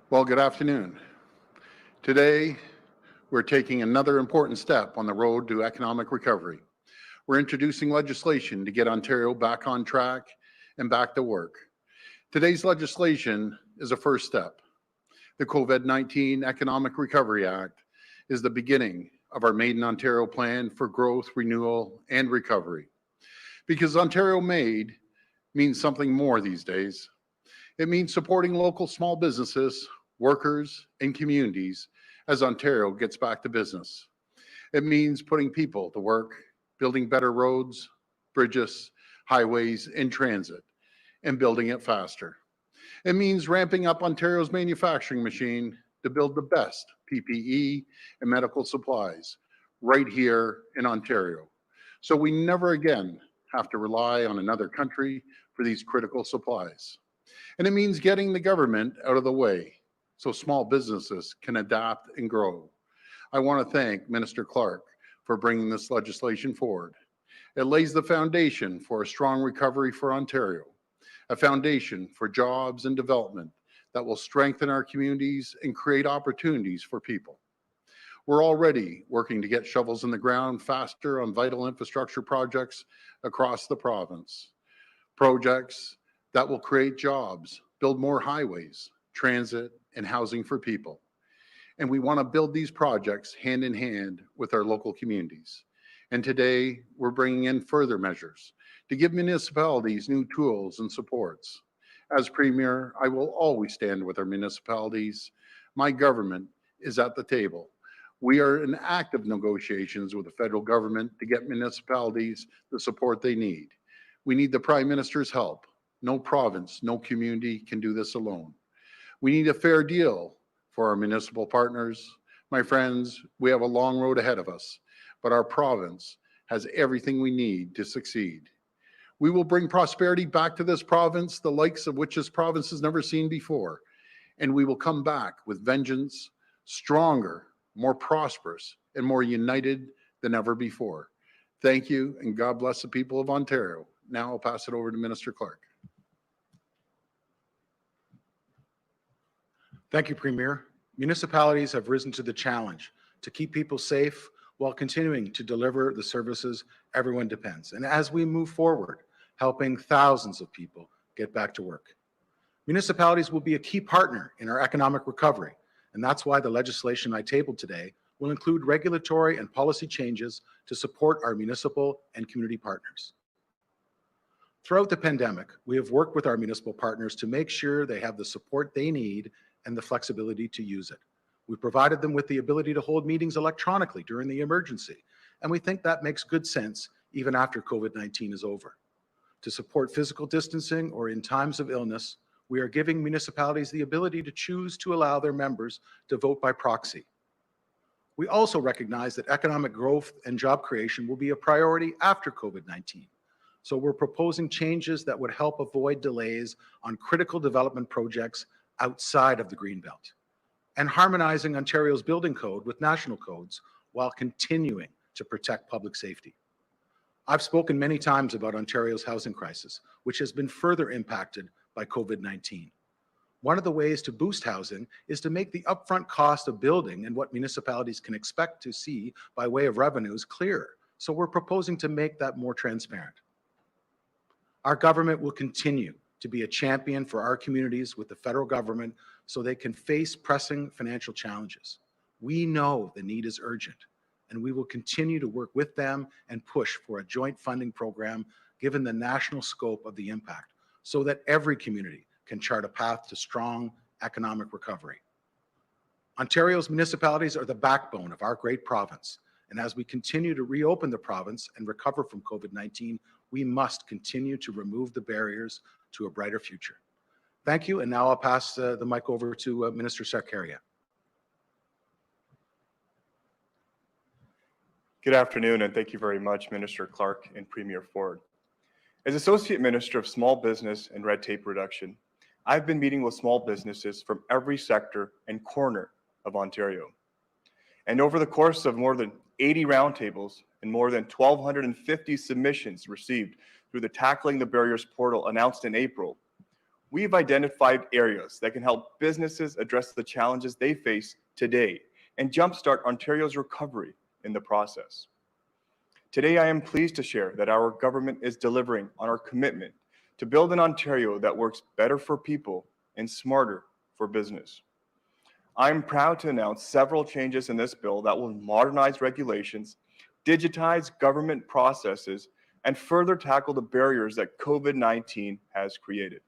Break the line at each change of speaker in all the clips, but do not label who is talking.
Well, good afternoon. Today, we're taking another important step on the road to economic recovery. We're introducing legislation to get Ontario back on track and back to work. Today's legislation is a first step. The COVID-19 Economic Recovery Act is the beginning of our Made in Ontario plan for growth, renewal, and recovery. Because Ontario Made means something more these days. It means supporting local small businesses, workers, and communities as Ontario gets back to business. It means putting people to work, building better roads, bridges, highways, and transit, and building it faster. It means ramping up Ontario's manufacturing machine to build the best PPE and medical supplies right here in Ontario, so we never again have to rely on another country for these critical supplies. And it means getting the government out of the way so small businesses can adapt and grow. I want to thank Minister Clark for bringing this legislation forward. It lays the foundation for a strong recovery for Ontario, a foundation for jobs and development that will strengthen our communities and create opportunities for people. We're already working to get shovels in the ground faster on vital infrastructure projects across the province. Projects that will create jobs, build more highways, transit, and housing for people. And we want to build these projects hand in hand with our local communities. And today, we're bringing in further measures to give municipalities new tools and supports. As Premier, I will always stand with our municipalities. My government is at the table. We are in active negotiations with the federal government to get municipalities the support they need. We need the Prime Minister's help. No province, no community can do this alone. We need a fair deal for our municipal partners. My friends, we have a long road ahead of us, but our province has everything we need to succeed. We will bring prosperity back to this province, the likes of which this province has never seen before. And we will come back with vengeance, stronger, more prosperous, and more united than ever before. Thank you, and God bless the people of Ontario. Now I'll pass it over to Minister Clark.
Thank you, Premier. Municipalities have risen to the challenge to keep people safe while continuing to deliver the services everyone depends. And as we move forward, helping thousands of people get back to work. Municipalities will be a key partner in our economic recovery, and that's why the legislation I tabled today will include regulatory and policy changes to support our municipal and community partners. Throughout the pandemic, we have worked with our municipal partners to make sure they have the support they need and the flexibility to use it. We provided them with the ability to hold meetings electronically during the emergency, and we think that makes good sense even after COVID-19 is over. To support physical distancing or in times of illness, we are giving municipalities the ability to choose to allow their members to vote by proxy. We also recognize that economic growth and job creation will be a priority after COVID-19. So we're proposing changes that would help avoid delays on critical development projects outside of the Greenbelt, and harmonizing Ontario's building code with national codes while continuing to protect public safety. I've spoken many times about Ontario's housing crisis, which has been further impacted by COVID-19. One of the ways to boost housing is to make the upfront cost of building and what municipalities can expect to see by way of revenues clearer. So we're proposing to make that more transparent. Our government will continue to be a champion for our communities with the federal government so they can face pressing financial challenges. We know the need is urgent, and we will continue to work with them and push for a joint funding program given the national scope of the impact so that every community can chart a path to strong economic recovery. Ontario's municipalities are the backbone of our great province, and as we continue to reopen the province and recover from COVID-19, we must continue to remove the barriers to a brighter future. Thank you, and now I'll pass the mic over to Minister Sarkaria.
Good afternoon, and thank you very much, Minister Clark and Premier Ford. As Associate Minister of Small Business and Red Tape Reduction, I've been meeting with small businesses from every sector and corner of Ontario. And over the course of more than 80 roundtables and more than 1,250 submissions received through the Tackling the Barriers portal announced in April, we've identified areas that can help businesses address the challenges they face today and jumpstart Ontario's recovery in the process. Today, I am pleased to share that our government is delivering on our commitment to build an Ontario that works better for people and smarter for business. I'm proud to announce several changes in this bill that will modernize regulations, digitize government processes, and further tackle the barriers that COVID-19 has created.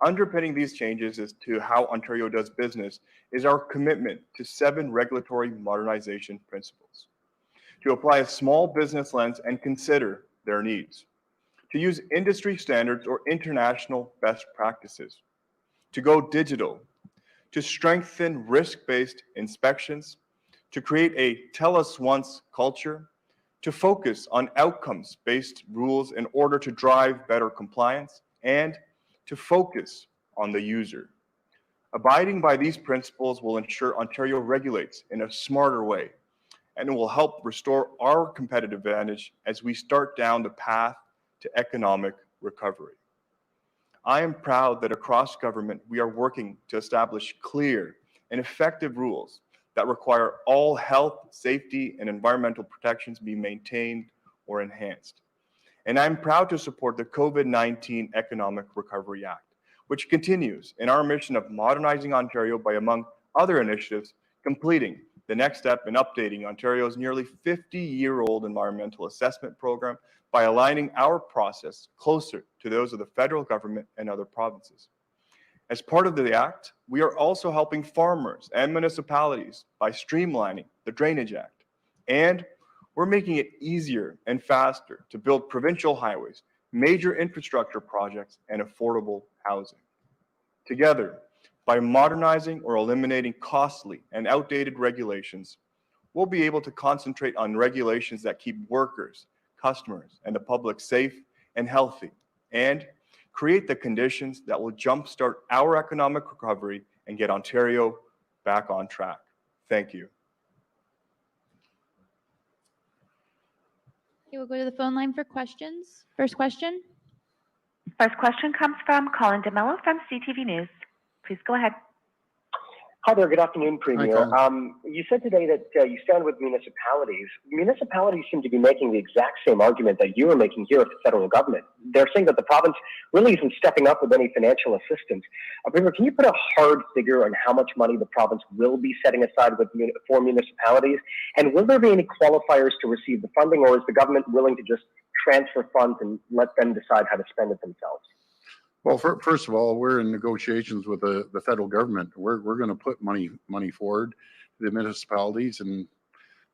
Underpinning these changes as to how Ontario does business is our commitment to 7 regulatory modernization principles. To apply a small business lens and consider their needs. To use industry standards or international best practices. To go digital. To strengthen risk-based inspections. To create a tell us once culture. To focus on outcomes-based rules in order to drive better compliance. And to focus on the user. Abiding by these principles will ensure Ontario regulates in a smarter way, and it will help restore our competitive advantage as we start down the path to economic recovery. I am proud that across government, we are working to establish clear and effective rules that require all health, safety, and environmental protections be maintained or enhanced. And I'm proud to support the COVID-19 Economic Recovery Act, which continues in our mission of modernizing Ontario by, among other initiatives, completing the next step in updating Ontario's nearly 50-year-old environmental assessment program by aligning our process closer to those of the federal government and other provinces. As part of the Act, we are also helping farmers and municipalities by streamlining the Drainage Act. And we're making it easier and faster to build provincial highways, major infrastructure projects, and affordable housing. Together, by modernizing or eliminating costly and outdated regulations, we'll be able to concentrate on regulations that keep workers, customers, and the public safe and healthy, and create the conditions that will jumpstart our economic recovery and get Ontario back on track. Thank you.
Okay, we'll go to the phone line for questions. First question.
First question comes from Colin DeMello from CTV News. Please go ahead.
Hi there. Good afternoon, Premier.
Hi,
You said today that you stand with municipalities. Municipalities seem to be making the exact same argument that you are making here at the federal government. They're saying that the province really isn't stepping up with any financial assistance. Premier, can you put a hard figure on how much money the province will be setting aside for municipalities? And will there be any qualifiers to receive the funding, or is the government willing to just transfer funds and let them decide how to spend it themselves?
Well, first of all, we're in negotiations with the federal government. We're going to put money forward to the municipalities. And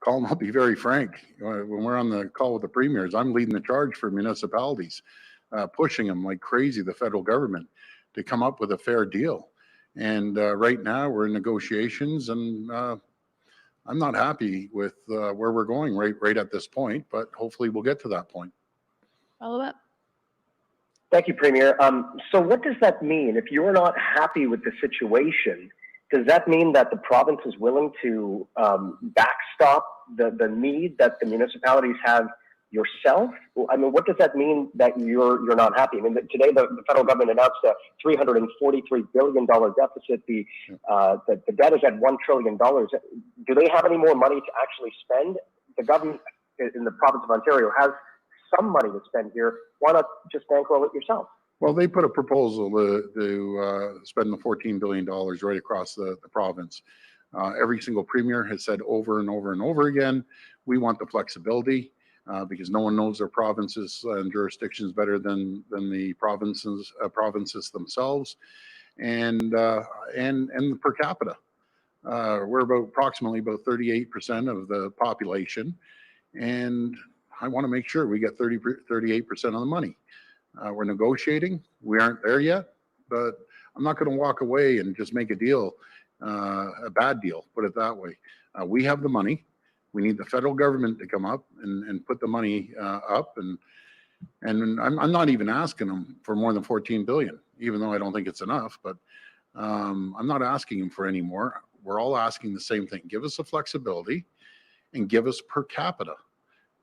Colin, I'll be very frank. When we're on the call with the premiers, I'm leading the charge for municipalities, pushing them like crazy, the federal government, to come up with a fair deal. And right now we're in negotiations, and I'm not happy with where we're going right at this point, but hopefully we'll get to that point.
Follow up.
Thank you, Premier. So what does that mean? If you're not happy with the situation, does that mean that the province is willing to backstop the need that the municipalities have yourself? I mean, what does that mean that you're not happy? I mean, today the federal government announced a $343 billion deficit. The debt is at $1 trillion. Do they have any more money to actually spend? The government in the province of Ontario has some money to spend here. Why not just bankroll it yourself?
Well, they put a proposal to spend the $14 billion right across the province. Every single premier has said over and over and over again, we want the flexibility because no one knows their provinces and jurisdictions better than the provinces themselves, and per capita. We're approximately 38% of the population, and I want to make sure we get 38% of the money. We're negotiating. We aren't there yet, but I'm not going to walk away and just make a deal, a bad deal, put it that way. We have the money. We need the federal government to come up and put the money up. And I'm not even asking them for more than 14 billion, even though I don't think it's enough, but I'm not asking them for any more. We're all asking the same thing. Give us the flexibility and give us per capita.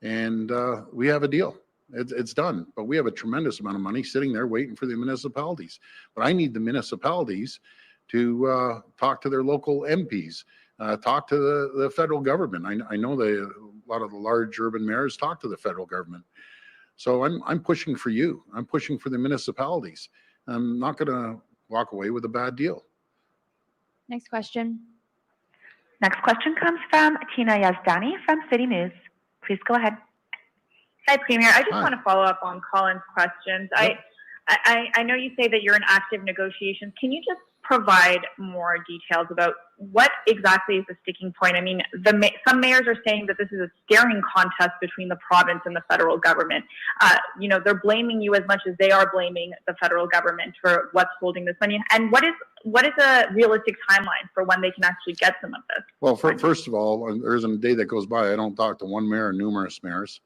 And we have a deal. It's done. But we have a tremendous amount of money sitting there waiting for the municipalities. But I need the municipalities to talk to their local MPs, talk to the federal government. I know a lot of the large urban mayors talk to the federal government. So I'm pushing for you. I'm pushing for the municipalities. I'm not going to walk away with a bad deal.
Next question.
Next question comes from Tina Yazdani from City News. Please go ahead.
Hi, Premier. I just
Hi.
want to follow up on Colin's questions.
Yep.
I know you say that you're in active negotiations. Can you just provide more details about what exactly is the sticking point? I mean, some mayors are saying that this is a staring contest between the province and the federal government. They're blaming you as much as they are blaming the federal government for what's holding this money. And what is a realistic timeline for when they can actually get some of this?
Well, first of all, there isn't a day that goes by I don't talk to one mayor or numerous mayors.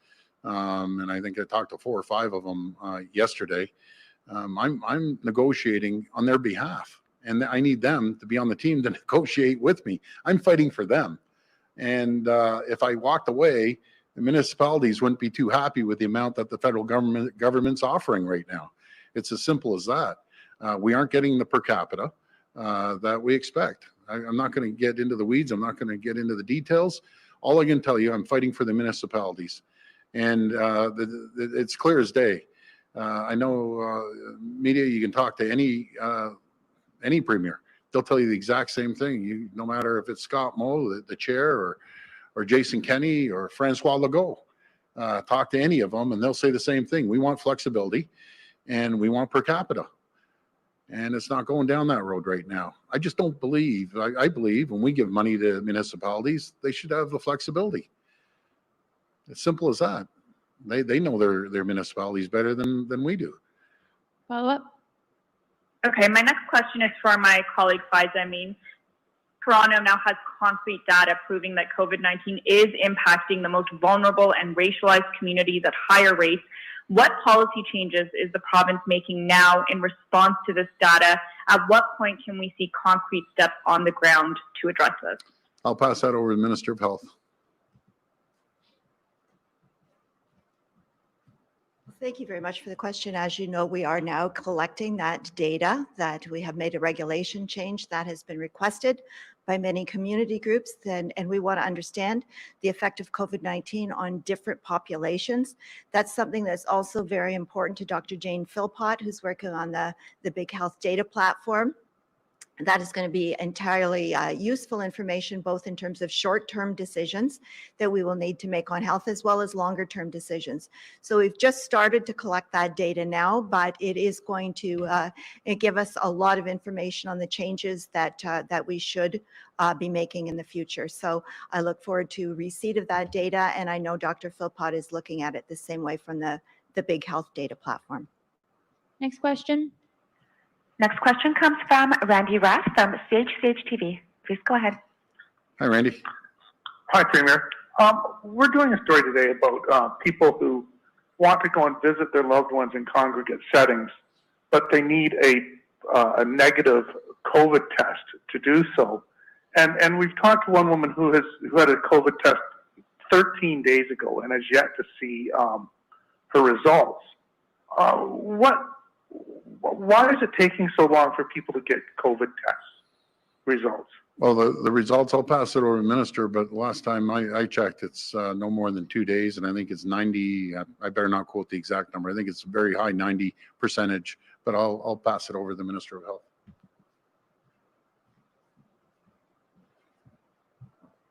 And I think I talked to 4 or 5 of them yesterday. I'm negotiating on their behalf, and I need them to be on the team to negotiate with me. I'm fighting for them. And if I walked away, the municipalities wouldn't be too happy with the amount that the federal government's offering right now. It's as simple as that. We aren't getting the per capita that we expect. I'm not going to get into the weeds. I'm not going to get into the details. All I can tell you, I'm fighting for the municipalities. And it's clear as day. I know media, you can talk to any premier. They'll tell you the exact same thing. No matter if it's Scott Moe, the chair, or Jason Kenney, or Francois Legault. Talk to any of them and they'll say the same thing. We want flexibility and we want per capita. And it's not going down that road right now. I just don't believe, I believe when we give money to municipalities, they should have the flexibility. It's simple as that. They know their municipalities better than we do.
Follow up.
Okay, my next question is for my colleague Faiza Amin. Toronto now has concrete data proving that COVID-19 is impacting the most vulnerable and racialized communities at higher rates. What policy changes is the province making now in response to this data? At what point can we see concrete steps on the ground to address this?
I'll pass that over to the Minister of Health.
Thank you very much for the question. As you know, we are now collecting that data, that we have made a regulation change that has been requested by many community groups, and we want to understand the effect of COVID-19 on different populations. That's something that's also very important to Dr. Jane Philpott, who's working on the Big Health Data Platform. That is going to be entirely useful information, both in terms of short-term decisions that we will need to make on health, as well as longer-term decisions. So we've just started to collect that data now, but it is going to give us a lot of information on the changes that we should be making in the future. So I look forward to receipt of that data, and I know Dr. Philpott is looking at it the same way from the Big Health Data Platform.
Next question.
Next question comes from Randy Rath from CHCH TV. Please go ahead.
Hi, Randy.
Hi, Premier. We're doing a story today about people who want to go and visit their loved ones in congregate settings, but they need a negative COVID test to do so. And we've talked to one woman who had a COVID test 13 days ago and has yet to see her results. Why is it taking so long for people to get COVID test results?
Well, the results, I'll pass it over to the minister, but the last time I checked, it's no more than 2 days, and I think it's 90, I better not quote the exact number. I think it's a very high 90%, but I'll pass it over to the Minister of Health.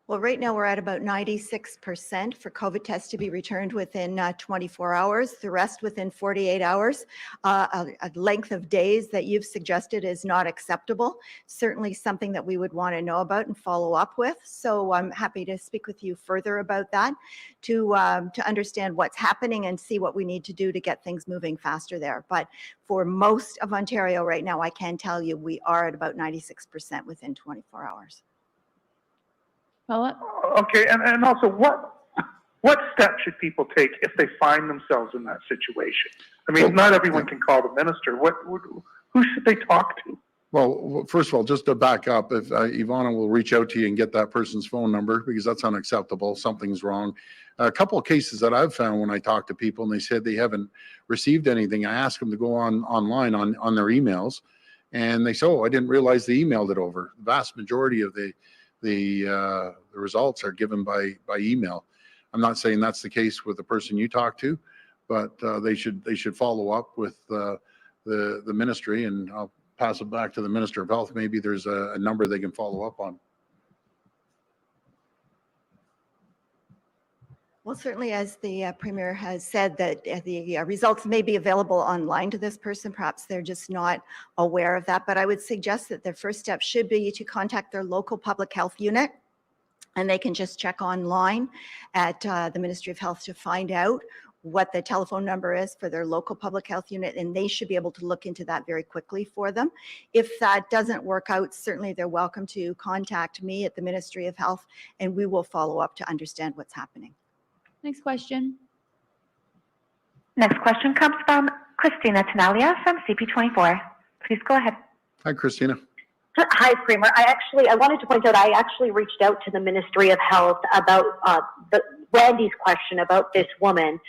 Well, right now we're at about 96% for COVID tests to be returned within 24 hours, the rest within 48 hours. A length of days that you've suggested is not acceptable. Certainly something that we would want to know about and follow up with. So I'm happy to speak with you further about that to understand what's happening and see what we need to do to get things moving faster there. But for most of Ontario right now, I can tell you we are at about 96% within 24 hours.
Follow up.
Okay, and also what steps should people take if they find themselves in that situation? I mean, not everyone can call the minister. Who should they talk to?
Well, first of all, just to back up, if Ivana will reach out to you and get that person's phone number, because that's unacceptable, something's wrong. A couple of cases that I've found when I talk to people and they said they haven't received anything, I ask them to go online on their emails, and they say, oh, I didn't realize they emailed it over. The vast majority of the results are given by email. I'm not saying that's the case with the person you talk to, but they should follow up with the ministry, and I'll pass it back to the Minister of Health. Maybe there's a number they can follow up on.
Well, certainly, as the Premier has said, that the results may be available online to this person. Perhaps they're just not aware of that. But I would suggest that their first step should be to contact their local public health unit, and they can just check online at the Ministry of Health to find out what the telephone number is for their local public health unit, and they should be able to look into that very quickly for them. If that doesn't work out, certainly they're welcome to contact me at the Ministry of Health, and we will follow up to understand what's happening.
Next question.
Next question comes from Christina Tenalia from CP24. Please go ahead.
Hi, Christina.
Hi, Premier. I wanted to point out, I actually reached out to the Ministry of Health about Randy's question about this woman,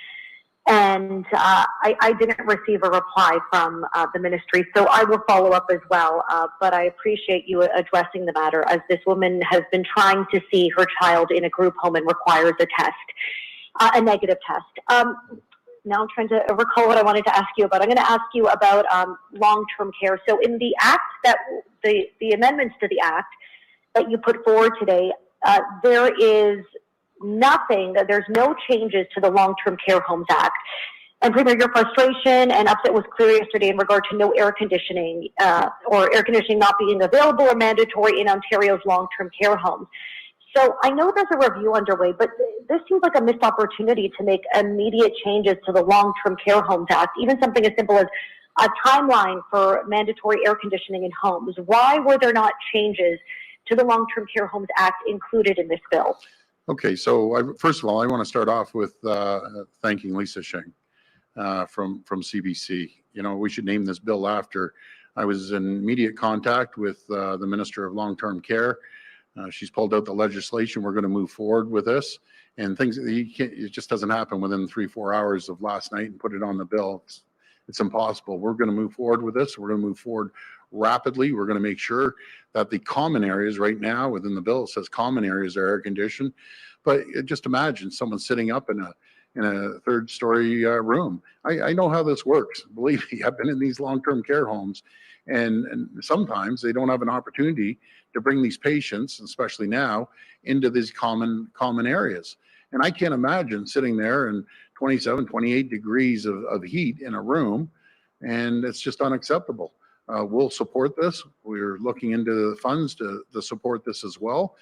and I didn't receive a reply from the ministry, so I will follow up as well. But I appreciate you addressing the matter, as this woman has been trying to see her child in a group home and requires a test, a negative test. Now I'm trying to recall what I wanted to ask you about. I'm going to ask you about long-term care. So in the act that the amendments to the act that you put forward today, there is nothing, there's no changes to the Long-Term Care Homes Act. And Premier, your frustration and upset was clear yesterday in regard to no air conditioning or air conditioning not being available or mandatory in Ontario's long-term care homes. So I know there's a review underway, but this seems like a missed opportunity to make immediate changes to the Long-Term Care Homes Act, even something as simple as a timeline for mandatory air conditioning in homes. Why were there not changes to the Long-Term Care Homes Act included in this bill?
Okay, so first of all, I want to start off with thanking Lisa Sheng from CBC. You know, we should name this bill after. I was in immediate contact with the Minister of Long-Term Care. She's pulled out the legislation. We're going to move forward with this, and things it just doesn't happen within 3-4 hours of last night and put it on the bill. It's impossible. We're going to move forward with this. We're going to move forward rapidly. We're going to make sure that the common areas right now within the bill, it says common areas are air conditioned, but just imagine someone sitting up in a third-story room. I know how this works. Believe me, I've been in these long-term care homes, and sometimes they don't have an opportunity to bring these patients, especially now, into these common areas. And I can't imagine sitting there in 27, 28 degrees of heat in a room, and it's just unacceptable. We'll support this. We're looking into the funds to support this as well,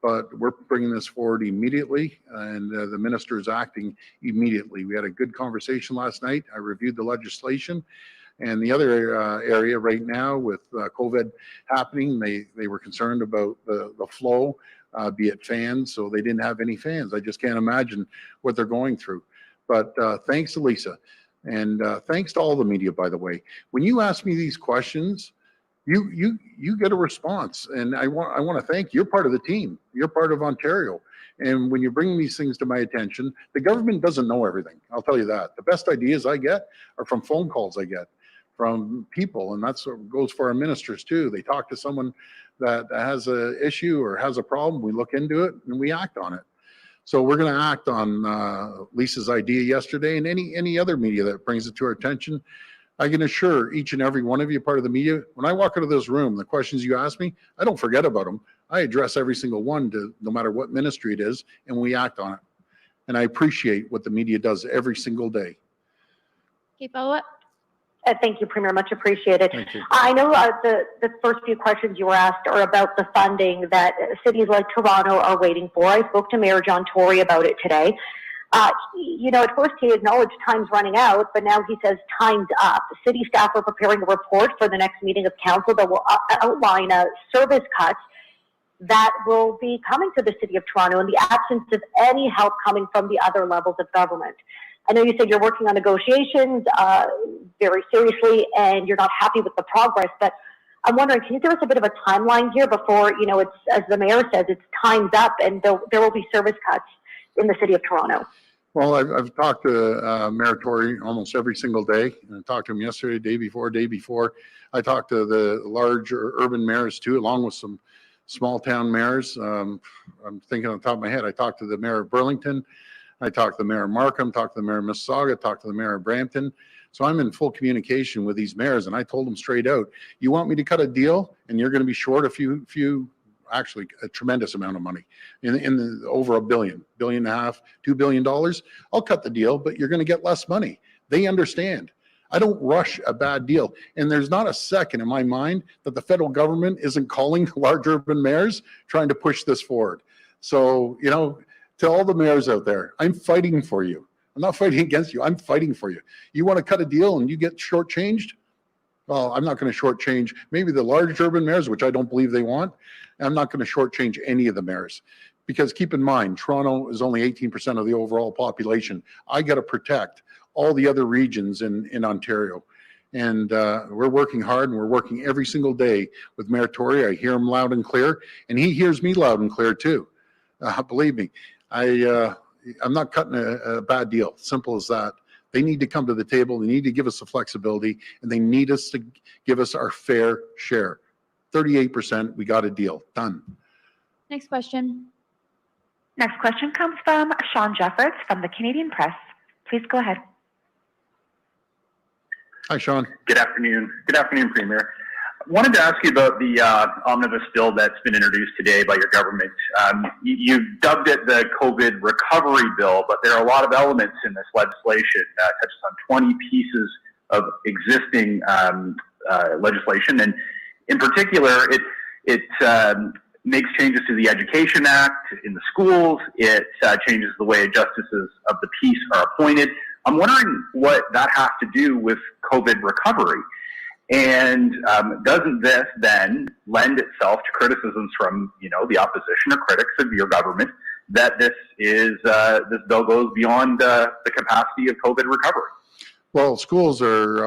but we're bringing this forward immediately, and the minister is acting immediately. We had a good conversation last night. I reviewed the legislation. And the other area right now with COVID happening, they were concerned about the flow, be it fans, so they didn't have any fans. I just can't imagine what they're going through. But thanks to Lisa, and thanks to all the media, by the way. When you ask me these questions, you get a response, and I want to thank you. You're part of the team. You're part of Ontario. And when you bring these things to my attention, the government doesn't know everything. I'll tell you that. The best ideas I get are from phone calls I get from people, and that's what goes for our ministers too. They talk to someone that has an issue or has a problem, we look into it and we act on it. So we're going to act on Lisa's idea yesterday, and any other media that brings it to our attention. I can assure each and every one of you, part of the media, when I walk out of this room, the questions you ask me, I don't forget about them. I address every single one, no matter what ministry it is, and we act on it. And I appreciate what the media does every single day.
Okay, follow up.
Thank you, Premier. Much appreciated.
Thank you.
I know the first few questions you were asked are about the funding that cities like Toronto are waiting for. I spoke to Mayor John Tory about it today. You know, at first he acknowledged time's running out, but now he says time's up. City staff are preparing a report for the next meeting of council that will outline service cuts that will be coming to the City of Toronto in the absence of any help coming from the other levels of government. I know you said you're working on negotiations very seriously and you're not happy with the progress, but I'm wondering, can you give us a bit of a timeline here before, you know, it's, as the mayor says, it's time's up and there will be service cuts in the city of Toronto?
Well, I've talked to Mayor Tory almost every single day. I talked to him yesterday, day before. I talked to the large urban mayors too, along with some small town mayors. I'm thinking on the top of my head, I talked to the mayor of Burlington. I talked to the mayor of Markham, talked to the mayor of Mississauga, talked to the mayor of Brampton. So I'm in full communication with these mayors, and I told them straight out, you want me to cut a deal and you're going to be short actually a tremendous amount of money in the over $1 billion, $1.5 billion, $2 billion. I'll cut the deal, but you're going to get less money. They understand. I don't rush a bad deal. And there's not a second in my mind that the federal government isn't calling large urban mayors trying to push this forward. So, you know, to all the mayors out there, I'm fighting for you. I'm not fighting against you. I'm fighting for you. You want to cut a deal and you get shortchanged? Well, I'm not going to shortchange maybe the large urban mayors, which I don't believe they want. I'm not going to shortchange any of the mayors, because keep in mind, Toronto is only 18% of the overall population. I got to protect all the other regions in Ontario. And we're working hard, and we're working every single day with Mayor Tory. I hear him loud and clear, and he hears me loud and clear too. Believe me, I'm not cutting a bad deal. Simple as that. They need to come to the table. They need to give us the flexibility, and they need us to give us our fair share. 38%, we got a deal. Done.
Next question.
Next question comes from Sean Jeffords from the Canadian Press. Please go ahead.
Hi, Sean.
Good afternoon. Good afternoon, Premier. Wanted to ask you about the omnibus bill that's been introduced today by your government. You dubbed it the COVID recovery bill, but there are a lot of elements in this legislation that touches on 20 pieces of existing legislation. And in particular, it makes changes to the Education Act in the schools. It changes the way justices of the peace are appointed. I'm wondering what that has to do with COVID recovery. And doesn't this then lend itself to criticisms from, you know, the opposition or critics of your government that this bill goes beyond the capacity of COVID recovery?
Well, schools are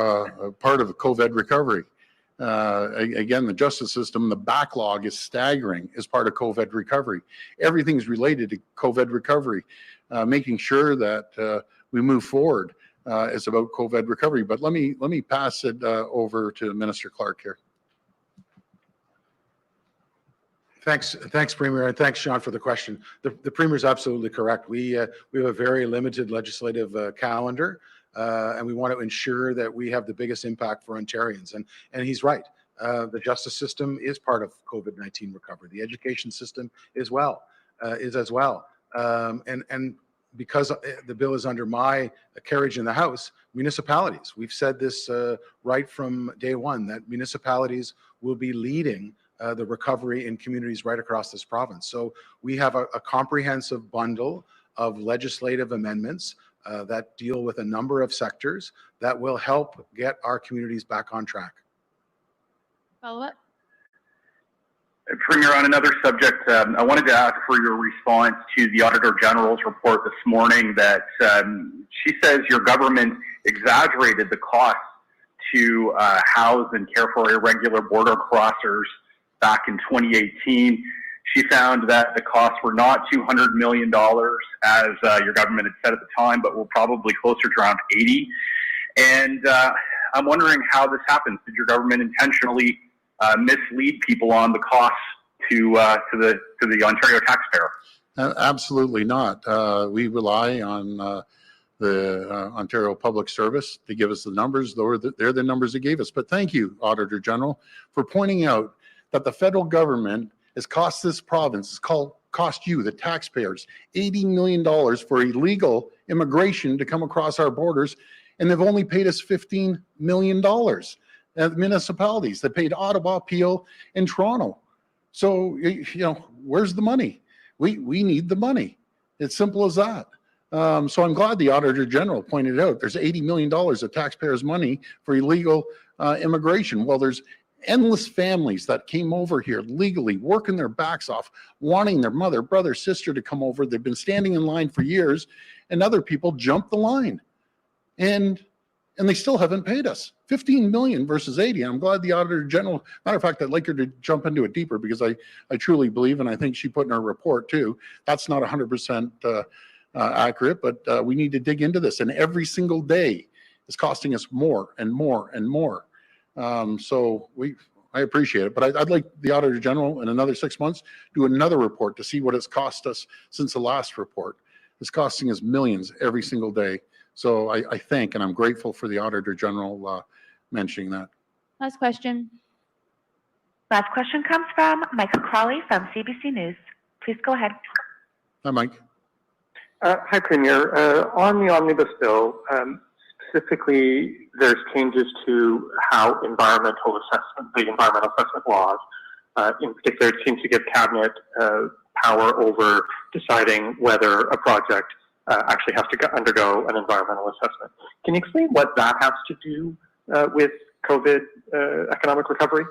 a part of COVID recovery. Again, the justice system, the backlog is staggering as part of COVID recovery. Everything's related to COVID recovery. Making sure that we move forward is about COVID recovery. But let me pass it over to Minister Clark here.
Thanks, Premier, and thanks, Sean, for the question. The Premier is absolutely correct. We have a very limited legislative calendar, and we want to ensure that we have the biggest impact for Ontarians. And he's right. The justice system is part of COVID-19 recovery. The education system is as well. And because the bill is under my carriage in the House, municipalities, we've said this right from day one, that municipalities will be leading the recovery in communities right across this province. So we have a comprehensive bundle of legislative amendments that deal with a number of sectors that will help get our communities back on track.
Follow up.
Premier, on another subject, I wanted to ask for your response to the Auditor General's report this morning that she says your government exaggerated the cost to house and care for irregular border crossers back in 2018. She found that the costs were not $200 million as your government had said at the time, but were probably closer to around 80. And I'm wondering how this happens. Did your government intentionally mislead people on the costs to the Ontario taxpayer?
Absolutely not. We rely on the Ontario Public Service to give us the numbers. They're the numbers they gave us. But thank you, Auditor General, for pointing out that the federal government has cost this province, cost you, the taxpayers, $80 million for illegal immigration to come across our borders, and they've only paid us $15 million. Municipalities that paid Ottawa, Peel, and Toronto. So, you know, where's the money? We need the money. It's simple as that. So I'm glad the Auditor General pointed out there's $80 million of taxpayers' money for illegal immigration. Well, there's endless families that came over here legally, working their backs off, wanting their mother, brother, sister to come over. They've been standing in line for years, and other people jumped the line. And and they still haven't paid us. 15 million versus 80. I'm glad the Auditor General, matter of fact, I'd like her to jump into it deeper because I truly believe, and I think she put in her report too, that's not 100% accurate, but we need to dig into this. And every single day is costing us more and more and more. I appreciate it, but I'd like the Auditor General in another 6 months do another report to see what it's cost us since the last report. It's costing us millions every single day. So I thank and I'm grateful for the Auditor General mentioning that.
Last question.
Last question comes from Michael Crawley from CBC News. Please go ahead.
Hi, Mike.
Hi, Premier. On the omnibus bill, specifically, there's changes to how the environmental assessment laws, in particular, it seems to give cabinet power over deciding whether a project actually has to undergo an environmental assessment. Can you explain what that has to do with COVID economic recovery?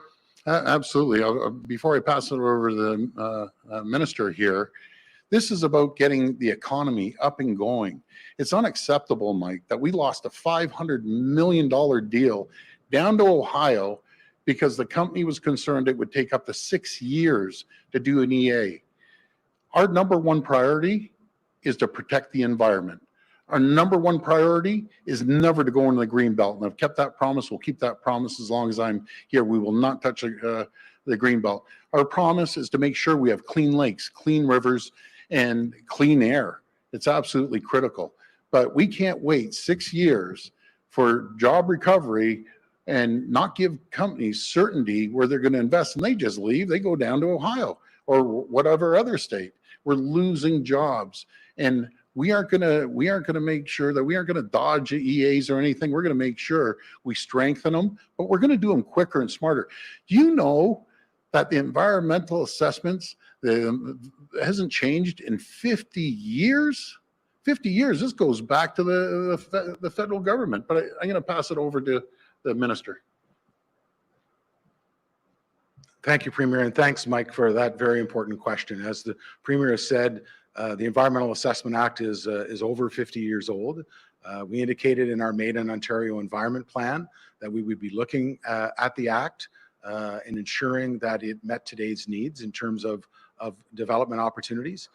Absolutely. Before I pass it over to the minister here, this is about getting the economy up and going. It's unacceptable, Mike, that we lost a $500 million deal down to Ohio because the company was concerned it would take up to 6 years to do an EA. Our number one priority is to protect the environment. Our number one priority is never to go into the green belt. And I've kept that promise. We'll keep that promise as long as I'm here. We will not touch the green belt. Our promise is to make sure we have clean lakes, clean rivers, and clean air. It's absolutely critical. But we can't wait 6 years for job recovery and not give companies certainty where they're going to invest. And they just leave. They go down to Ohio or whatever other state. We're losing jobs. And we aren't going to make sure that we aren't going to dodge EAs or anything. We're going to make sure we strengthen them, but we're going to do them quicker and smarter. Do you know that the environmental assessments hasn't changed in 50 years? 50 years. This goes back to the federal government. But I'm going to pass it over to the minister.
Thank you, Premier, and thanks, Mike, for that very important question. As the Premier has said, the Environmental Assessment Act is over 50 years old. We indicated in our Made in Ontario Environment Plan that we would be looking at the Act and ensuring that it met today's needs in terms of development opportunities.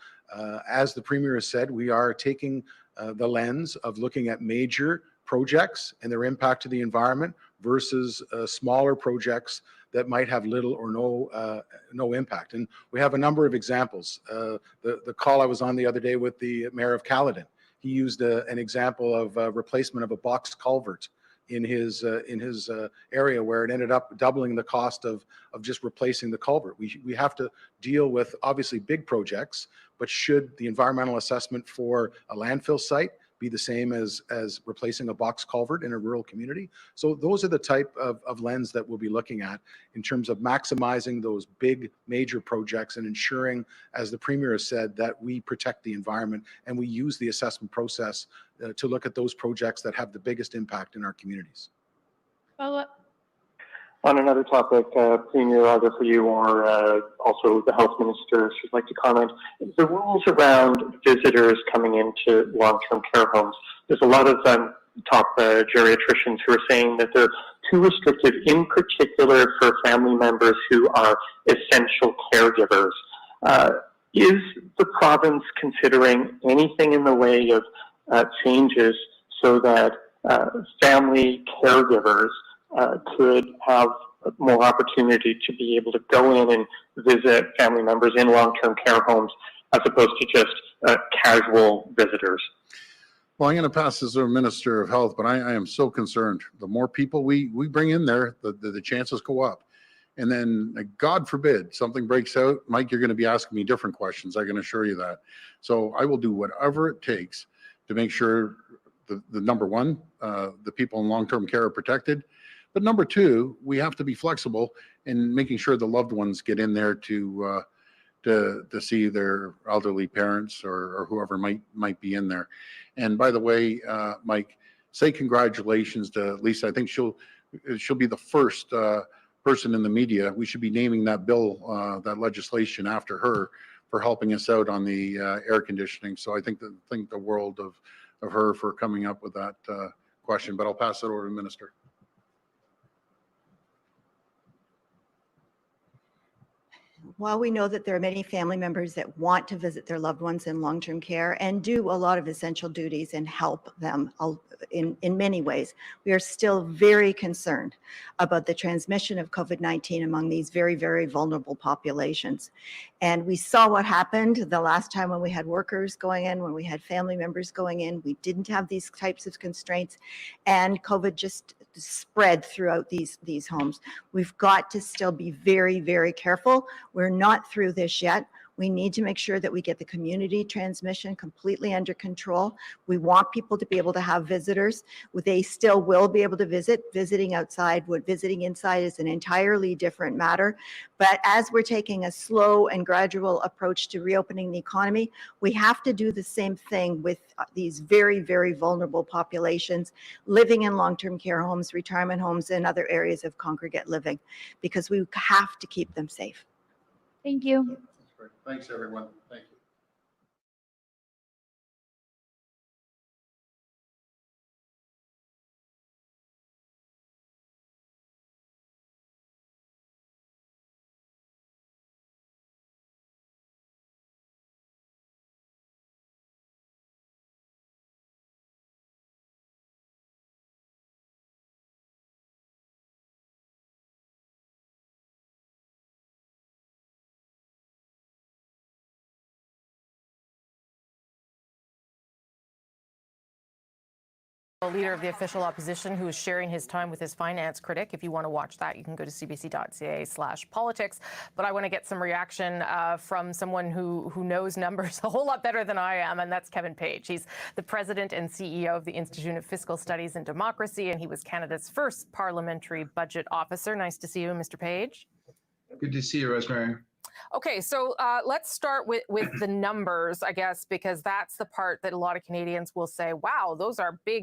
As the Premier has said, we are taking the lens of looking at major projects and their impact to the environment versus smaller projects that might have little or no impact. And we have a number of examples. The call I was on the other day with the Mayor of Caledon, he used an example of replacement of a box culvert in his area where it ended up doubling the cost of just replacing the culvert. We have to deal with obviously big projects, but should the environmental assessment for a landfill site be the same as replacing a box culvert in a rural community? So those are the type of lens that we'll be looking at in terms of maximizing those big major projects and ensuring, as the Premier has said, that we protect the environment and we use the assessment process to look at those projects that have the biggest impact in our communities.
Follow up.
On another topic, Premier, either for you or also the health minister, if you'd like to comment, the rules around visitors coming into long-term care homes. There's a lot of top geriatricians who are saying that they're too restrictive, in particular for family members who are essential caregivers. Is the province considering anything in the way of changes so that family caregivers could have more opportunity to be able to go in and visit family members in long-term care homes as opposed to just casual visitors?
Well, I'm going to pass this to the Minister of Health, but I am so concerned. The more people we bring in there, the chances go up. And then, God forbid, something breaks out, Mike, you're going to be asking me different questions. I can assure you that. So I will do whatever it takes to make sure the number one, the people in long-term care are protected. But number two, we have to be flexible in making sure the loved ones get in there to see their elderly parents or whoever might be in there. And by the way, Mike, say congratulations to Lisa. I think she'll be the first person in the media. We should be naming that bill, that legislation after her for helping us out on the air conditioning. So I think the world of her for coming up with that question, but I'll pass it over to the Minister.
While we know that there are many family members that want to visit their loved ones in long-term care and do a lot of essential duties and help them in many ways, we are still very concerned about the transmission of COVID-19 among these very, very vulnerable populations. And we saw what happened the last time when we had workers going in, when we had family members going in. We didn't have these types of constraints, and COVID just spread throughout these homes. We've got to still be very, very careful. We're not through this yet. We need to make sure that we get the community transmission completely under control. We want people to be able to have visitors. They still will be able to visit. Visiting outside, visiting inside is an entirely different matter. But as we're taking a slow and gradual approach to reopening the economy, we have to do the same thing with these very, very vulnerable populations living in long-term care homes, retirement homes, and other areas of congregate living, because we have to keep them safe.
Thank you.
Thanks, everyone. Thank you.
Leader of the official opposition who is sharing his time with his finance critic. If you want to watch that, you can go to cbc.ca/politics. But I want to get some reaction from someone who knows numbers a whole lot better than I am, and that's Kevin Page. He's the president and CEO of the Institute of Fiscal Studies and Democracy, and he was Canada's first parliamentary budget officer. Nice to see you, Mr. Page.
Good to see you, Rosemary.
Okay, so let's start with the numbers, I guess, because that's the part that a lot of Canadians will say, wow, those are big numbers.